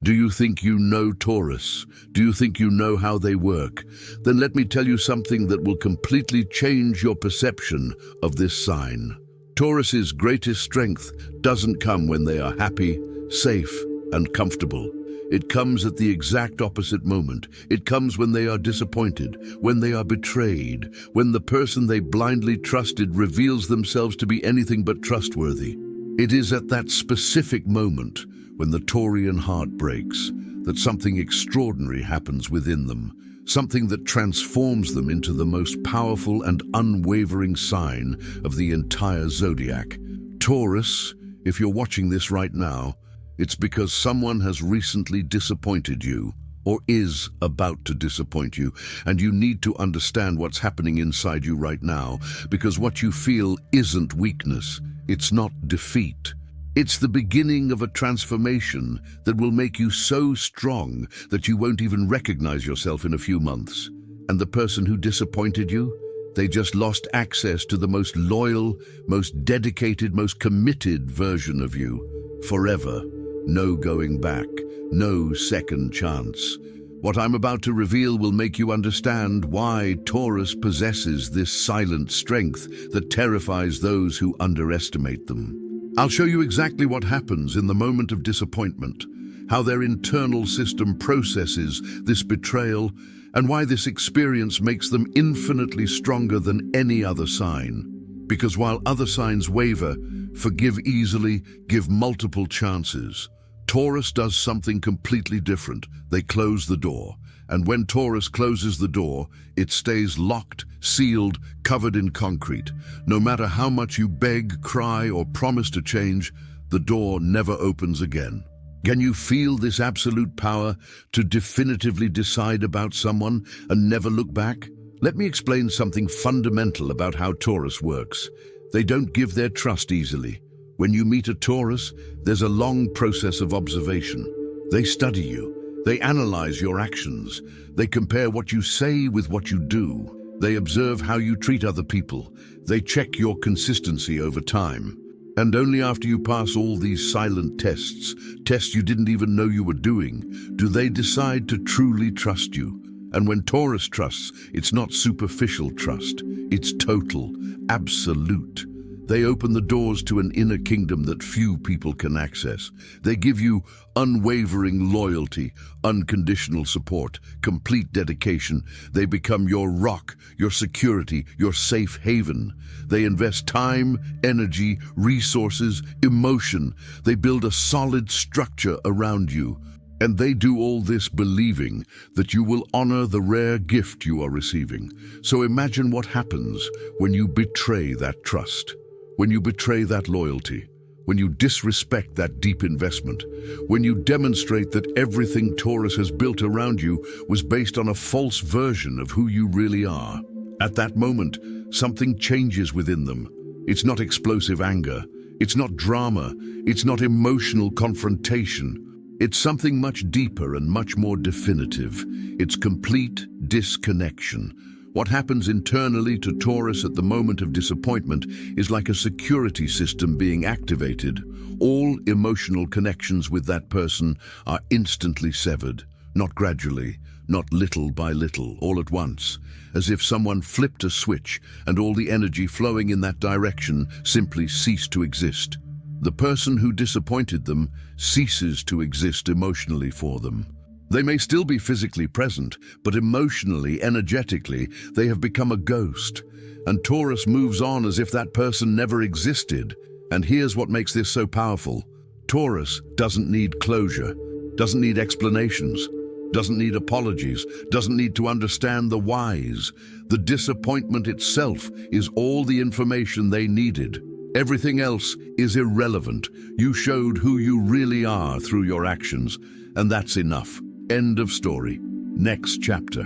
Do you think you know Taurus? Do you think you know how they work? Then let me tell you something that will completely change your perception of this sign. Taurus's greatest strength doesn't come when they are happy, safe, and comfortable. It comes at the exact opposite moment. It comes when they are disappointed, when they are betrayed, when the person they blindly trusted reveals themselves to be anything but trustworthy. It is at that specific moment, when the Taurian heart breaks, that something extraordinary happens within them, something that transforms them into the most powerful and unwavering sign of the entire zodiac. Taurus, if you're watching this right now, it's because someone has recently disappointed you, or is about to disappoint you, and you need to understand what's happening inside you right now, because what you feel isn't weakness, it's not defeat. It's the beginning of a transformation that will make you so strong that you won't even recognize yourself in a few months. And the person who disappointed you, they just lost access to the most loyal, most dedicated, most committed version of you. Forever. No going back. No second chance. What I'm about to reveal will make you understand why Taurus possesses this silent strength that terrifies those who underestimate them. I'll show you exactly what happens in the moment of disappointment, how their internal system processes this betrayal, and why this experience makes them infinitely stronger than any other sign. Because while other signs waver, forgive easily, give multiple chances, Taurus does something completely different. They close the door. And when Taurus closes the door, it stays locked, sealed, covered in concrete. No matter how much you beg, cry, or promise to change, the door never opens again. Can you feel this absolute power to definitively decide about someone and never look back? Let me explain something fundamental about how Taurus works. They don't give their trust easily. When you meet a Taurus, there's a long process of observation. They study you. They analyze your actions. They compare what you say with what you do. They observe how you treat other people. They check your consistency over time. And only after you pass all these silent tests you didn't even know you were doing, do they decide to truly trust you. And when Taurus trusts, it's not superficial trust. It's total, absolute. They open the doors to an inner kingdom that few people can access. They give you unwavering loyalty, unconditional support, complete dedication. They become your rock, your security, your safe haven. They invest time, energy, resources, emotion. They build a solid structure around you. And they do all this believing that you will honor the rare gift you are receiving. So imagine what happens when you betray that trust. When you betray that loyalty, when you disrespect that deep investment, when you demonstrate that everything Taurus has built around you was based on a false version of who you really are. At that moment, something changes within them. It's not explosive anger. It's not drama. It's not emotional confrontation. It's something much deeper and much more definitive. It's complete disconnection. What happens internally to Taurus at the moment of disappointment is like a security system being activated. All emotional connections with that person are instantly severed, not gradually, not little by little, all at once, as if someone flipped a switch and all the energy flowing in that direction simply ceased to exist. The person who disappointed them ceases to exist emotionally for them. They may still be physically present, but emotionally, energetically, they have become a ghost. And Taurus moves on as if that person never existed. And here's what makes this so powerful. Taurus doesn't need closure, doesn't need explanations, doesn't need apologies, doesn't need to understand the whys. The disappointment itself is all the information they needed. Everything else is irrelevant. You showed who you really are through your actions, and that's enough. End of story. Next chapter.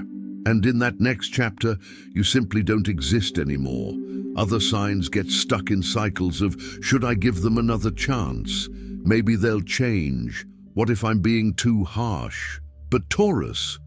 And in that next chapter, you simply don't exist anymore. Other signs get stuck in cycles of, should I give them another chance? Maybe they'll change. What if I'm being too harsh? But Taurus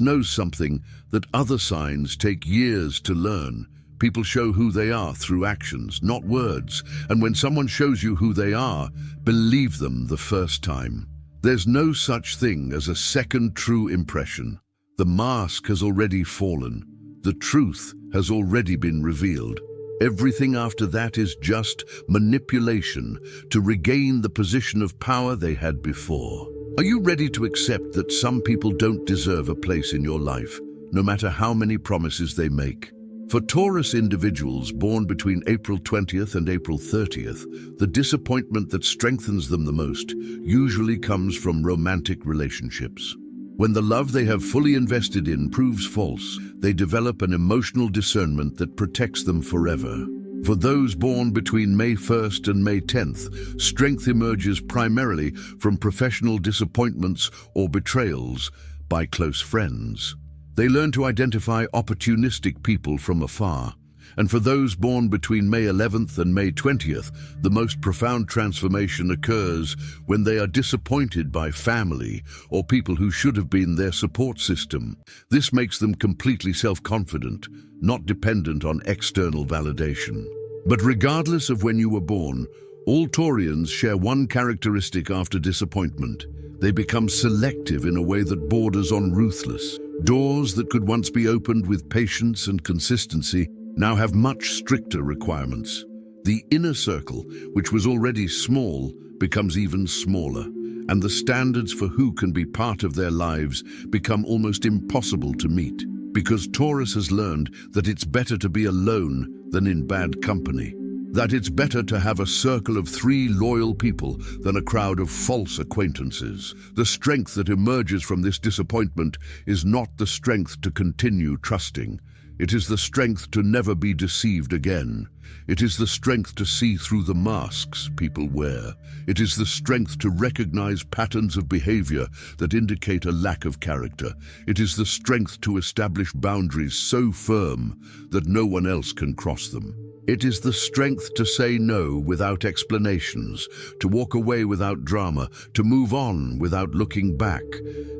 knows something that other signs take years to learn. People show who they are through actions, not words. And when someone shows you who they are, believe them the first time. There's no such thing as a second true impression. The mask has already fallen. The truth has already been revealed. Everything after that is just manipulation to regain the position of power they had before. Are you ready to accept that some people don't deserve a place in your life, no matter how many promises they make? For Taurus individuals born between April 20th and April 30th, the disappointment that strengthens them the most usually comes from romantic relationships. When the love they have fully invested in proves false, they develop an emotional discernment that protects them forever. For those born between May 1st and May 10th, strength emerges primarily from professional disappointments or betrayals by close friends. They learn to identify opportunistic people from afar. And for those born between May 11th and May 20th, the most profound transformation occurs when they are disappointed by family or people who should have been their support system. This makes them completely self-confident, not dependent on external validation. But regardless of when you were born, all Taurians share one characteristic after disappointment. They become selective in a way that borders on ruthless. Doors that could once be opened with patience and consistency now have much stricter requirements. The inner circle, which was already small, becomes even smaller, and the standards for who can be part of their lives become almost impossible to meet, because Taurus has learned that it's better to be alone than in bad company, that it's better to have a circle of 3 loyal people than a crowd of false acquaintances. The strength that emerges from this disappointment is not the strength to continue trusting. It is the strength to never be deceived again. It is the strength to see through the masks people wear. It is the strength to recognize patterns of behavior that indicate a lack of character. It is the strength to establish boundaries so firm that no one else can cross them. It is the strength to say no without explanations, to walk away without drama, to move on without looking back.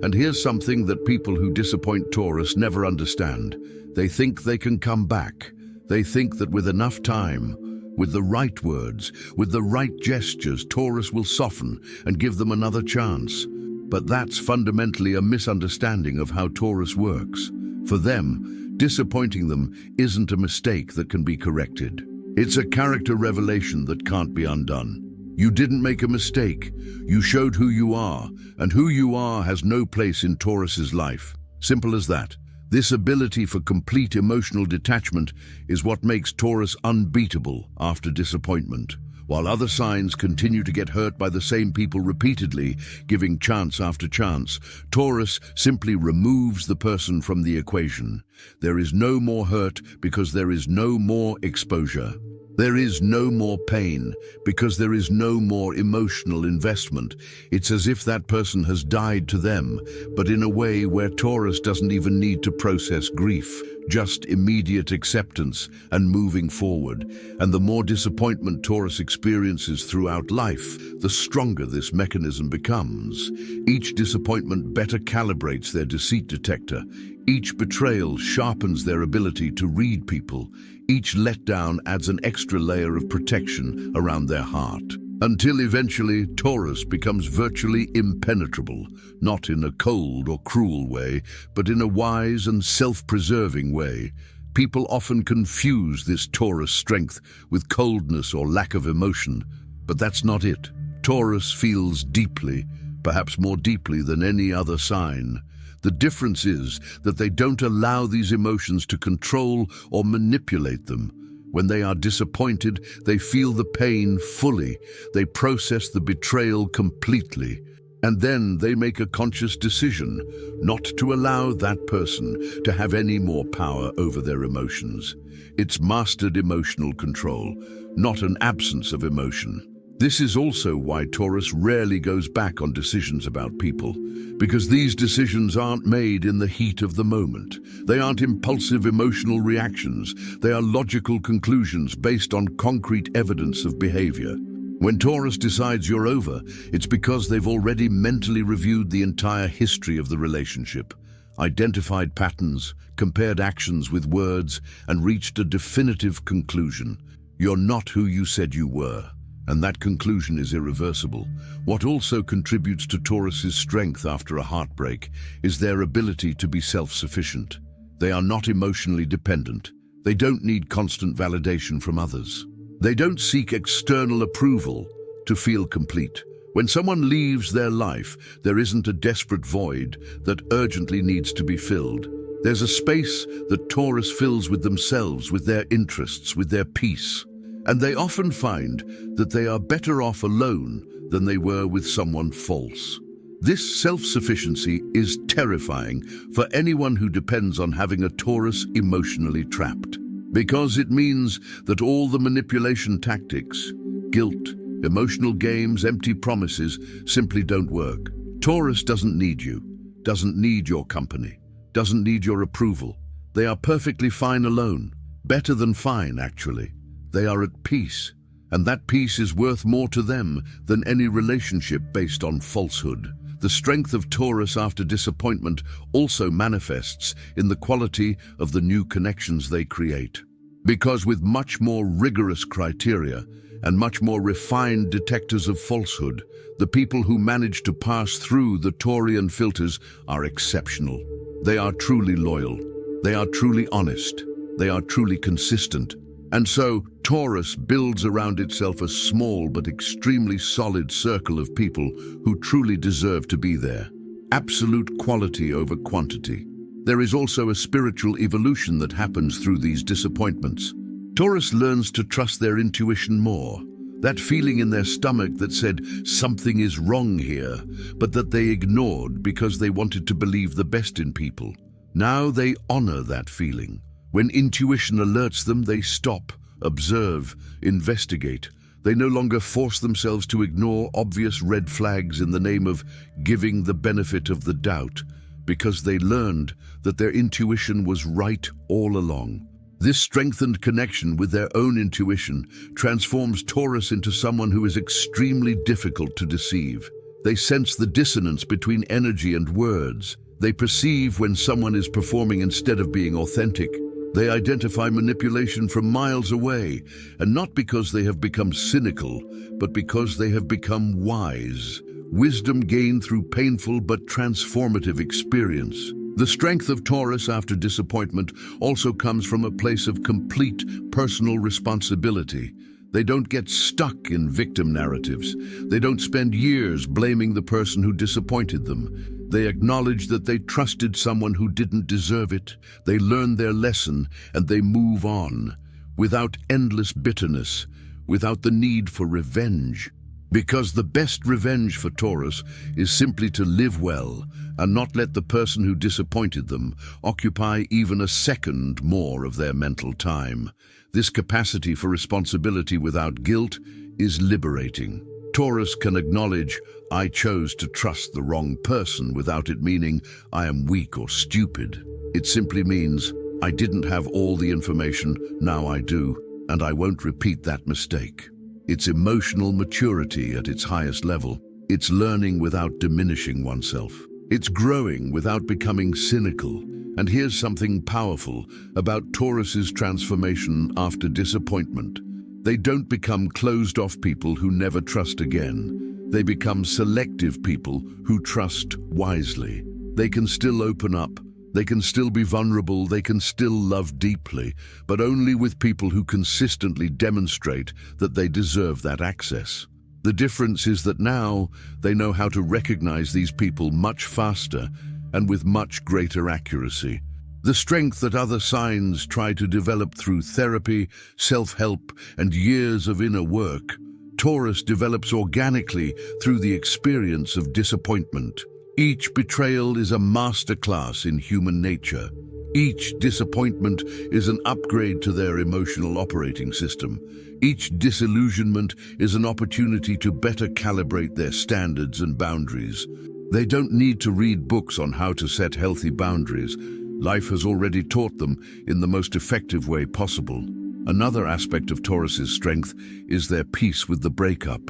And here's something that people who disappoint Taurus never understand. They think they can come back. They think that with enough time, with the right words, with the right gestures, Taurus will soften and give them another chance. But that's fundamentally a misunderstanding of how Taurus works. For them, disappointing them isn't a mistake that can be corrected. It's a character revelation that can't be undone. You didn't make a mistake. You showed who you are, and who you are has no place in Taurus's life. Simple as that. This ability for complete emotional detachment is what makes Taurus unbeatable after disappointment. While other signs continue to get hurt by the same people repeatedly, giving chance after chance, Taurus simply removes the person from the equation. There is no more hurt because there is no more exposure. There is no more pain because there is no more emotional investment. It's as if that person has died to them, but in a way where Taurus doesn't even need to process grief, just immediate acceptance and moving forward. And the more disappointment Taurus experiences throughout life, the stronger this mechanism becomes. Each disappointment better calibrates their deceit detector. Each betrayal sharpens their ability to read people. Each letdown adds an extra layer of protection around their heart. Until eventually Taurus becomes virtually impenetrable, not in a cold or cruel way, but in a wise and self-preserving way. People often confuse this Taurus strength with coldness or lack of emotion, but that's not it. Taurus feels deeply, perhaps more deeply than any other sign. The difference is that they don't allow these emotions to control or manipulate them. When they are disappointed, they feel the pain fully. They process the betrayal completely. And then they make a conscious decision not to allow that person to have any more power over their emotions. It's mastered emotional control, not an absence of emotion. This is also why Taurus rarely goes back on decisions about people, because these decisions aren't made in the heat of the moment. They aren't impulsive emotional reactions. They are logical conclusions based on concrete evidence of behavior. When Taurus decides you're over, it's because they've already mentally reviewed the entire history of the relationship, identified patterns, compared actions with words, and reached a definitive conclusion. You're not who you said you were. And that conclusion is irreversible. What also contributes to Taurus's strength after a heartbreak is their ability to be self-sufficient. They are not emotionally dependent. They don't need constant validation from others. They don't seek external approval to feel complete. When someone leaves their life, there isn't a desperate void that urgently needs to be filled. There's a space that Taurus fills with themselves, with their interests, with their peace. And they often find that they are better off alone than they were with someone false. This self-sufficiency is terrifying for anyone who depends on having a Taurus emotionally trapped, because it means that all the manipulation tactics, guilt, emotional games, empty promises simply don't work. Taurus doesn't need you, doesn't need your company, doesn't need your approval. They are perfectly fine alone. Better than fine, actually. They are at peace, and that peace is worth more to them than any relationship based on falsehood. The strength of Taurus after disappointment also manifests in the quality of the new connections they create. Because with much more rigorous criteria and much more refined detectors of falsehood, the people who manage to pass through the Taurian filters are exceptional. They are truly loyal. They are truly honest. They are truly consistent. And so, Taurus builds around itself a small but extremely solid circle of people who truly deserve to be there. Absolute quality over quantity. There is also a spiritual evolution that happens through these disappointments. Taurus learns to trust their intuition more. That feeling in their stomach that said something is wrong here, but that they ignored because they wanted to believe the best in people. Now they honor that feeling. When intuition alerts them, they stop, observe, investigate. They no longer force themselves to ignore obvious red flags in the name of giving the benefit of the doubt, because they learned that their intuition was right all along. This strengthened connection with their own intuition transforms Taurus into someone who is extremely difficult to deceive. They sense the dissonance between energy and words. They perceive when someone is performing instead of being authentic. They identify manipulation from miles away, and not because they have become cynical, but because they have become wise. Wisdom gained through painful but transformative experience. The strength of Taurus after disappointment also comes from a place of complete personal responsibility. They don't get stuck in victim narratives. They don't spend years blaming the person who disappointed them. They acknowledge that they trusted someone who didn't deserve it. They learn their lesson and they move on, without endless bitterness, without the need for revenge. Because the best revenge for Taurus is simply to live well and not let the person who disappointed them occupy even a second more of their mental time. This capacity for responsibility without guilt is liberating. Taurus can acknowledge, I chose to trust the wrong person, without it meaning I am weak or stupid. It simply means I didn't have all the information, now I do, and I won't repeat that mistake. It's emotional maturity at its highest level. It's learning without diminishing oneself. It's growing without becoming cynical. And here's something powerful about Taurus's transformation after disappointment. They don't become closed-off people who never trust again. They become selective people who trust wisely. They can still open up. They can still be vulnerable, they can still love deeply, but only with people who consistently demonstrate that they deserve that access. The difference is that now they know how to recognize these people much faster and with much greater accuracy. The strength that other signs try to develop through therapy, self-help, and years of inner work, Taurus develops organically through the experience of disappointment. Each betrayal is a masterclass in human nature. Each disappointment is an upgrade to their emotional operating system. Each disillusionment is an opportunity to better calibrate their standards and boundaries. They don't need to read books on how to set healthy boundaries. Life has already taught them in the most effective way possible. Another aspect of Taurus's strength is their peace with the breakup.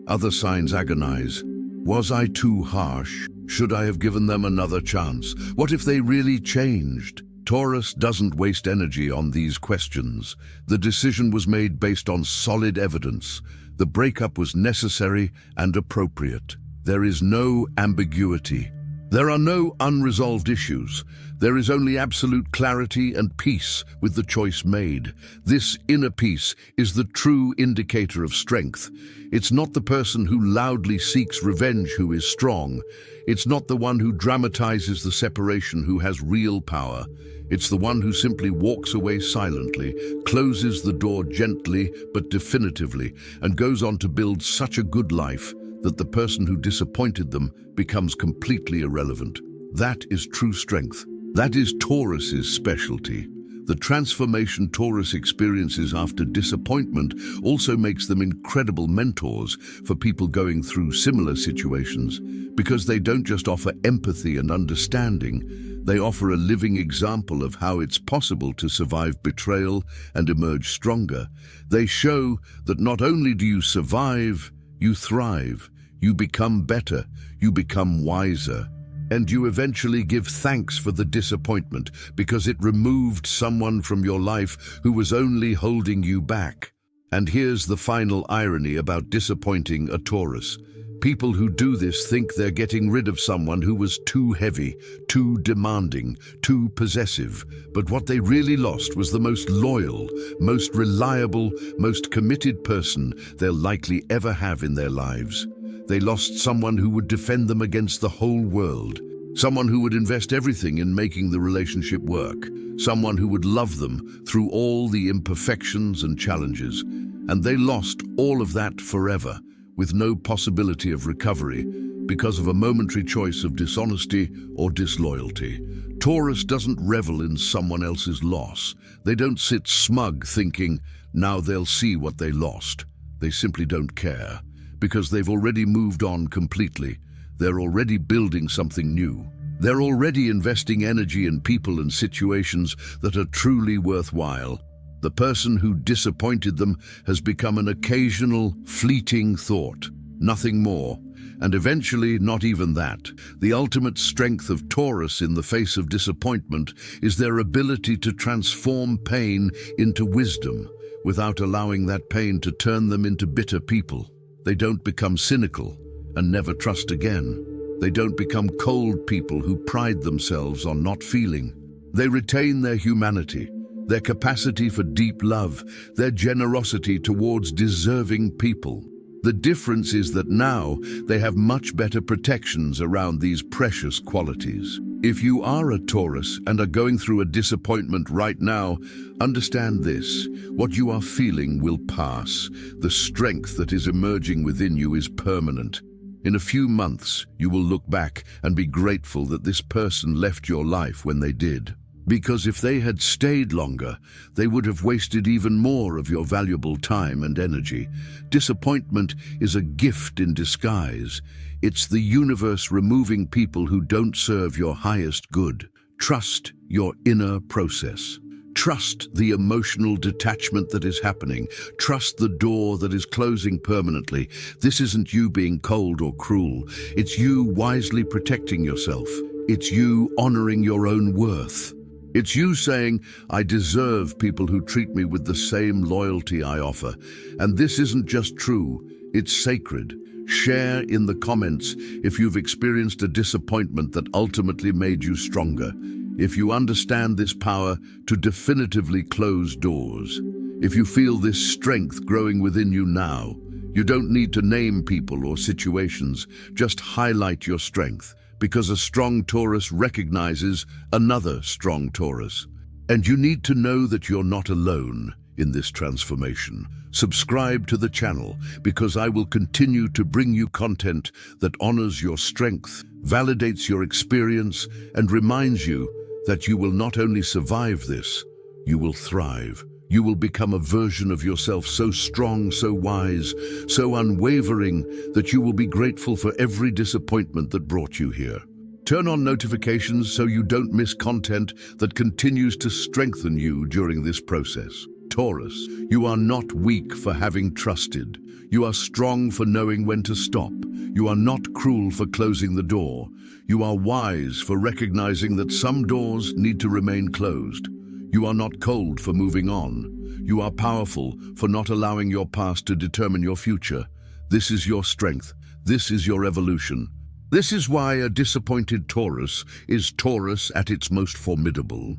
Other signs agonize. Was I too harsh? Should I have given them another chance? What if they really changed? Taurus doesn't waste energy on these questions. The decision was made based on solid evidence. The breakup was necessary and appropriate. There is no ambiguity. There are no unresolved issues. There is only absolute clarity and peace with the choice made. This inner peace is the true indicator of strength. It's not the person who loudly seeks revenge who is strong. It's not the one who dramatizes the separation who has real power. It's the one who simply walks away silently, closes the door gently but definitively, and goes on to build such a good life that the person who disappointed them becomes completely irrelevant. That is true strength. That is Taurus's specialty. The transformation Taurus experiences after disappointment also makes them incredible mentors for people going through similar situations, because they don't just offer empathy and understanding, they offer a living example of how it's possible to survive betrayal and emerge stronger. They show that not only do you survive, you thrive. You become better, you become wiser, and you eventually give thanks for the disappointment because it removed someone from your life who was only holding you back. And here's the final irony about disappointing a Taurus. People who do this think they're getting rid of someone who was too heavy, too demanding, too possessive. But what they really lost was the most loyal, most reliable, most committed person they'll likely ever have in their lives. They lost someone who would defend them against the whole world, someone who would invest everything in making the relationship work, someone who would love them through all the imperfections and challenges. And they lost all of that forever, with no possibility of recovery, because of a momentary choice of dishonesty or disloyalty. Taurus doesn't revel in someone else's loss. They don't sit smug thinking, now they'll see what they lost. They simply don't care, because they've already moved on completely. They're already building something new. They're already investing energy in people and situations that are truly worthwhile. The person who disappointed them has become an occasional, fleeting thought, nothing more. And eventually, not even that. The ultimate strength of Taurus in the face of disappointment is their ability to transform pain into wisdom, without allowing that pain to turn them into bitter people. They don't become cynical and never trust again. They don't become cold people who pride themselves on not feeling. They retain their humanity, their capacity for deep love, their generosity towards deserving people. The difference is that now they have much better protections around these precious qualities. If you are a Taurus and are going through a disappointment right now, understand this: what you are feeling will pass. The strength that is emerging within you is permanent. In a few months, you will look back and be grateful that this person left your life when they did. Because if they had stayed longer, they would have wasted even more of your valuable time and energy. Disappointment is a gift in disguise. It's the universe removing people who don't serve your highest good. Trust your inner process. Trust the emotional detachment that is happening. Trust the door that is closing permanently. This isn't you being cold or cruel. It's you wisely protecting yourself. It's you honoring your own worth. It's you saying, I deserve people who treat me with the same loyalty I offer. And this isn't just true, it's sacred. Share in the comments if you've experienced a disappointment that ultimately made you stronger. If you understand this power to definitively close doors. If you feel this strength growing within you now, you don't need to name people or situations, just highlight your strength. Because a strong Taurus recognizes another strong Taurus. And you need to know that you're not alone in this transformation. Subscribe to the channel because I will continue to bring you content that honors your strength, validates your experience, and reminds you that you will not only survive this, you will thrive. You will become a version of yourself so strong, so wise, so unwavering that you will be grateful for every disappointment that brought you here. Turn on notifications so you don't miss content that continues to strengthen you during this process. Taurus, you are not weak for having trusted. You are strong for knowing when to stop. You are not cruel for closing the door. You are wise for recognizing that some doors need to remain closed. You are not cold for moving on. You are powerful for not allowing your past to determine your future. This is your strength. This is your evolution. This is why a disappointed Taurus is Taurus at its most formidable.